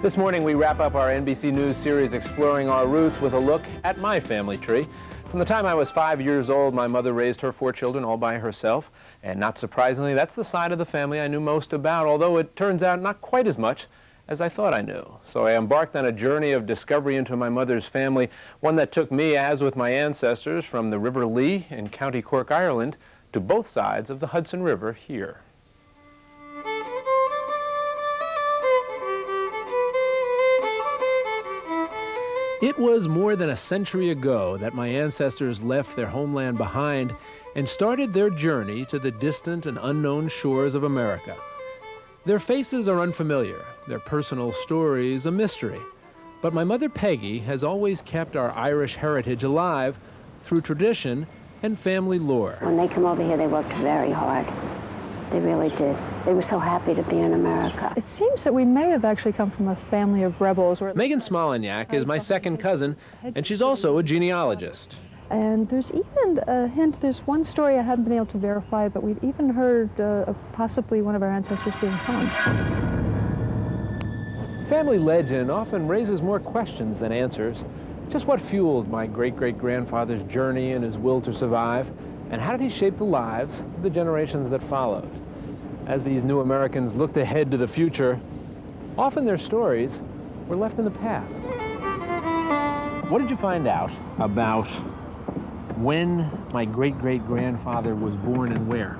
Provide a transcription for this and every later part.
This morning we wrap up our NBC News series exploring our roots with a look at my family tree. From the time I was 5 years old, my mother raised her 4 children all by herself. And not surprisingly, that's the side of the family I knew most about, although it turns out not quite as much as I thought I knew. So I embarked on a journey of discovery into my mother's family, one that took me, as with my ancestors, from the River Lee in County Cork, Ireland, to both sides of the Hudson River here. It was more than a century ago that my ancestors left their homeland behind and started their journey to the distant and unknown shores of America. Their faces are unfamiliar, their personal stories a mystery. But my mother Peggy has always kept our Irish heritage alive through tradition and family lore. When they come over here, they worked very hard. They really did. They were so happy to be in America. It seems that we may have actually come from a family of rebels. Megan Smolenyak is my second cousin, and she's also a genealogist. And there's even a hint, there's one story I hadn't been able to verify, but we've even heard of possibly one of our ancestors being hung. Family legend often raises more questions than answers. Just what fueled my great-great-grandfather's journey and his will to survive? And how did he shape the lives of the generations that followed? As these new Americans looked ahead to the future, often their stories were left in the past. What did you find out about when my great-great-grandfather was born and where?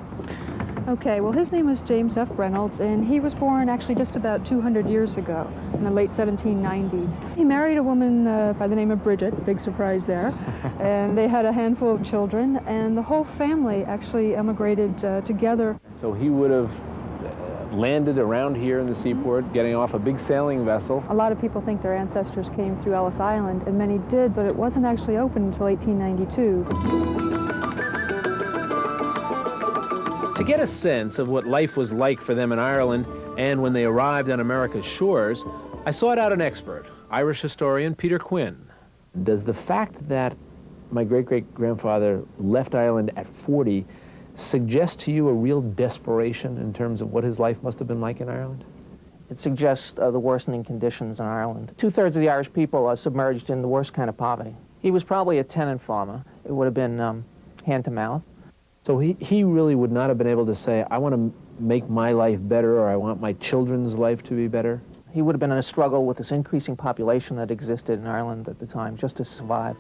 Okay, well, his name was James F. Reynolds, and he was born actually just about 200 years ago, in the late 1790s. He married a woman by the name of Bridget, big surprise there, and they had a handful of children, and the whole family actually emigrated together. So he would have landed around here in the seaport, getting off a big sailing vessel. A lot of people think their ancestors came through Ellis Island, and many did, but it wasn't actually open until 1892. To get a sense of what life was like for them in Ireland and when they arrived on America's shores, I sought out an expert, Irish historian Peter Quinn. Does the fact that my great-great-grandfather left Ireland at 40 suggest to you a real desperation in terms of what his life must have been like in Ireland? It suggests the worsening conditions in Ireland. 2/3 of the Irish people are submerged in the worst kind of poverty. He was probably a tenant farmer. It would have been hand to mouth. So he really would not have been able to say, I want to make my life better, or I want my children's life to be better? He would have been in a struggle with this increasing population that existed in Ireland at the time, just to survive.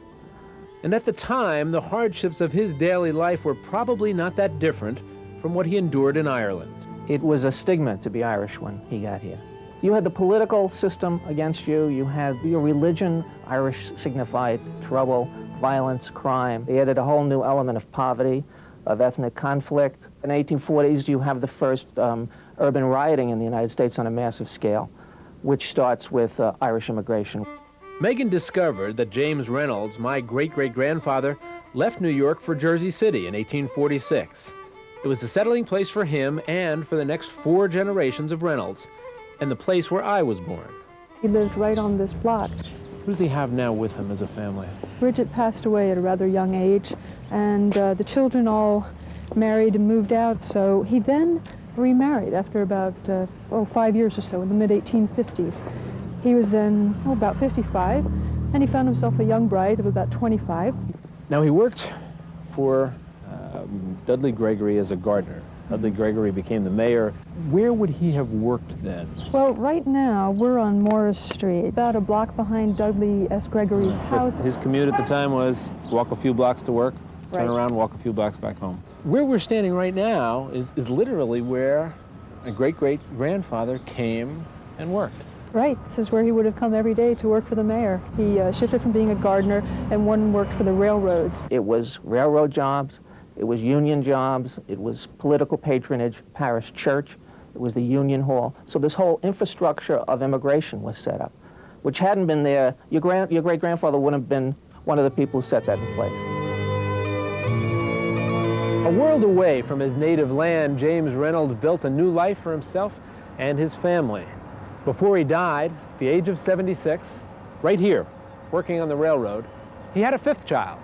And at the time, the hardships of his daily life were probably not that different from what he endured in Ireland. It was a stigma to be Irish when he got here. You had the political system against you, you had your religion. Irish signified trouble, violence, crime. They added a whole new element of poverty, of ethnic conflict. In the 1840s, you have the first urban rioting in the United States on a massive scale, which starts with Irish immigration. Megan discovered that James Reynolds, my great-great-grandfather, left New York for Jersey City in 1846. It was the settling place for him and for the next 4 generations of Reynolds, and the place where I was born. He lived right on this block. Who does he have now with him as a family? Bridget passed away at a rather young age, and the children all married and moved out, so he then remarried after about 5 years or so, in the mid-1850s. He was then about 55, and he found himself a young bride of about 25. Now, he worked for Dudley Gregory as a gardener. Dudley Gregory became the mayor. Where would he have worked then? Well, right now, we're on Morris Street, about a block behind Dudley S. Gregory's house. His commute at the time was walk a few blocks to work, turn Right. around, walk a few blocks back home. Where we're standing right now is literally where a great-great-grandfather came and worked. Right, this is where he would have come every day to work for the mayor. He shifted from being a gardener, and one worked for the railroads. It was railroad jobs, it was union jobs, it was political patronage, parish church, it was the union hall. So this whole infrastructure of immigration was set up, which hadn't been there. Your great-grandfather would have been one of the people who set that in place. A world away from his native land, James Reynolds built a new life for himself and his family. Before he died, at the age of 76, right here, working on the railroad, he had a 5th child,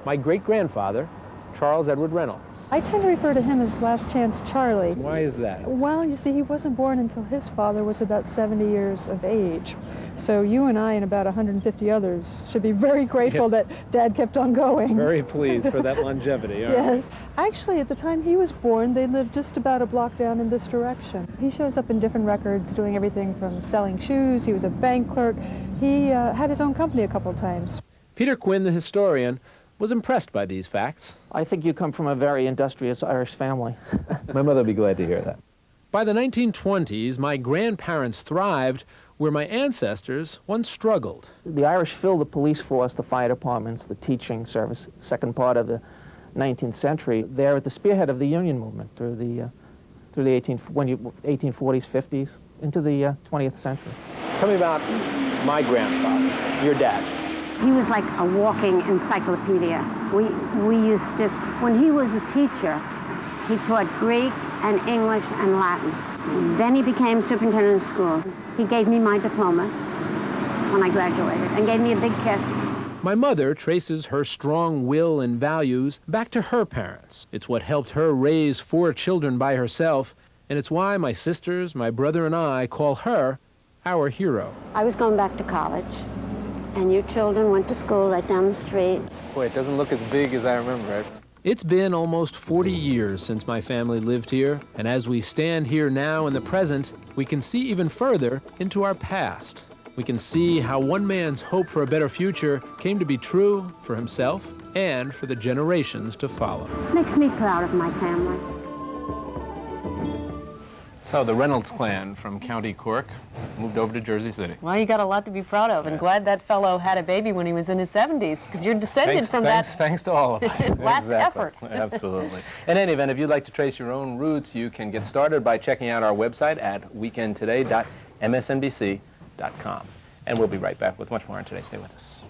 my great-grandfather, Charles Edward Reynolds. I tend to refer to him as Last Chance Charlie. Why is that? Well, you see, he wasn't born until his father was about 70 years of age. So you and I and about 150 others should be very grateful that Dad kept on going. Very pleased for that longevity. Yes. Actually, at the time he was born, they lived just about a block down in this direction. He shows up in different records doing everything from selling shoes. He was a bank clerk. He had his own company a couple times. Peter Quinn, the historian, was impressed by these facts. I think you come from a very industrious Irish family. My mother would be glad to hear that. By the 1920s, my grandparents thrived where my ancestors once struggled. The Irish filled the police force, the fire departments, the teaching service, second part of the 19th century. They're at the spearhead of the union movement through the 1840s, 50s, into the 20th century. Tell me about my grandfather, your dad. He was like a walking encyclopedia. We used to, when he was a teacher, he taught Greek and English and Latin. Then he became superintendent of schools. He gave me my diploma when I graduated and gave me a big kiss. My mother traces her strong will and values back to her parents. It's what helped her raise 4 children by herself, and it's why my sisters, my brother, and I call her our hero. I was going back to college, and you children went to school right down the street. Boy, it doesn't look as big as I remember it. It's been almost 40 years since my family lived here, and as we stand here now in the present, we can see even further into our past. We can see how one man's hope for a better future came to be true for himself and for the generations to follow. Makes me proud of my family. So the Reynolds clan from County Cork moved over to Jersey City. Well, you got a lot to be proud of, and glad that fellow had a baby when he was in his 70s, because you're descended from that. Thanks to all of us. Last effort. Absolutely. In any event, if you'd like to trace your own roots, you can get started by checking out our website at weekendtoday.msnbc.com. And we'll be right back with much more on Today. Stay with us.